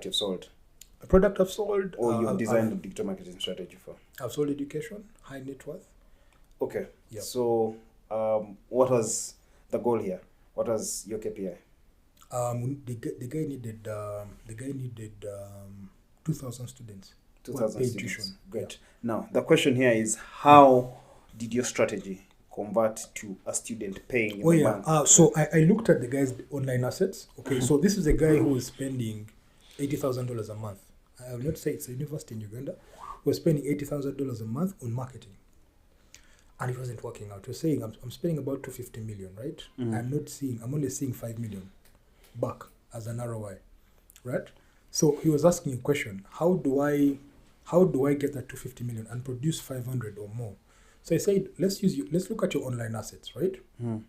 product you've sold? A product I've sold. Or you've designed a digital marketing strategy for? I've sold education, high net worth. Okay. Yep. So what was the goal here? What was your KPI? The guy needed 2,000 students. 2,000 students. Tuition. Great. Yeah. Now, the question here is, how did your strategy convert to a student paying in the bank? So I looked at the guy's online assets. Okay, so this is a guy who is spending $80,000 a month. I will not say it's a university in Uganda. He was spending $80,000 a month on marketing. And it wasn't working out. He was saying, I'm spending about 250 million, right? I'm only seeing 5 million back as an ROI, right? So he was asking a question, how do I get that 250 million and produce 500 or more? So I said, let's look at your online assets, right? When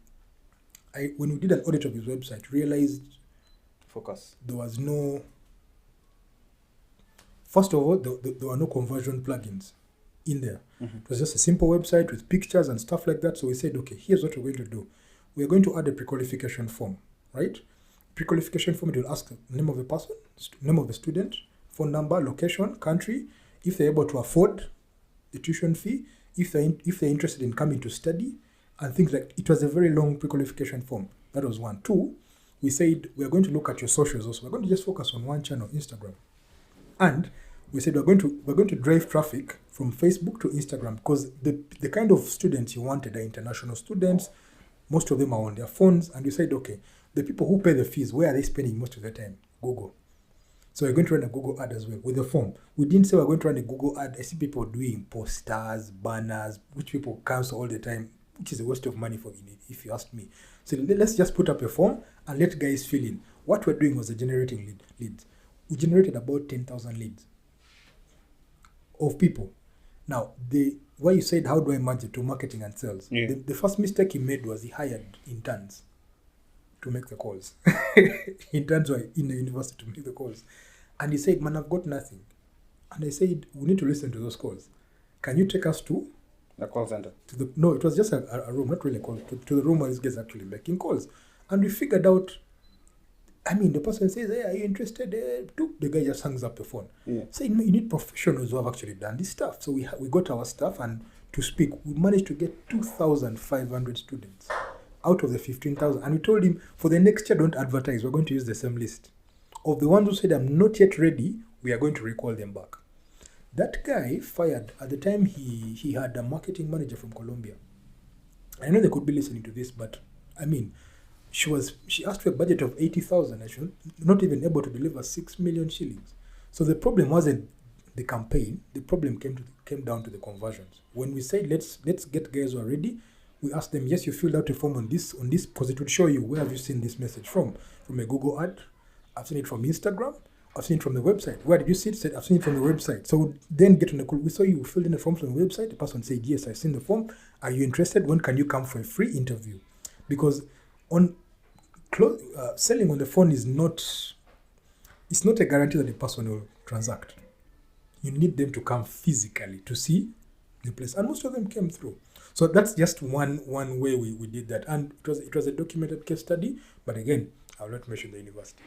we did an audit of his website, realized Focus. there was no, first of all, there were no conversion plugins in there. It was just a simple website with pictures and stuff like that. So we said, okay, here's what we're going to do. We're going to add a pre-qualification form, right? Pre-qualification form, it will ask the name of the person, name of the student, phone number, location, country, if they're able to afford the tuition fee, if they're interested in coming to study, and things like. It was a very long pre-qualification form. That was one. Two, we said we're going to look at your socials also. We're going to just focus on one channel, Instagram. And we said we're going to drive traffic from Facebook to Instagram, because the kind of students you wanted are international students. Most of them are on their phones, and we said, okay, the people who pay the fees, where are they spending most of their time? Google. So we're going to run a Google ad as well with the form. We didn't say we're going to run a Google ad. I see people doing posters, banners, which people cancel all the time, which is a waste of money for me, if you ask me. So let's just put up a form and let guys fill in. What we're doing was generating leads. We generated about 10,000 leads of people. Now, why you said, how do I match it to marketing and sales? Yeah. The first mistake he made was he hired interns to make the calls. Interns were in the university to make the calls. And he said, man, I've got nothing. And I said, we need to listen to those calls. Can you take us to The call center? No, it was just a room, not really a call, to the room where these guys actually making calls. And we figured out, the person says, hey, are you interested? The guy just hangs up the phone. Yeah. Saying, no, you need professionals who have actually done this stuff. So we got our stuff, and to speak, we managed to get 2,500 students out of the 15,000. And we told him, for the next year, don't advertise. We're going to use the same list. Of the ones who said, I'm not yet ready, we are going to recall them back. That guy fired, at the time, he had a marketing manager from Colombia. I know they could be listening to this, but, she asked for a budget of 80,000, and she was not even able to deliver 6 million shillings. So the problem wasn't the campaign. The problem came down to the conversions. When we said, let's get guys who are ready, we asked them, yes, you filled out a form on this, because it would show you, where have you seen this message from? From a Google ad? I've seen it from Instagram. I've seen it from the website. Where did you see it? Said, I've seen it from the website. So then get on the call. We saw you filled in the form from the website. The person said, yes, I've seen the form. Are you interested? When can you come for a free interview? Because selling on the phone it's not a guarantee that the person will transact. You need them to come physically to see the place. And most of them came through. So that's just one way we did that. And it was a documented case study. But again, I will not mention the university.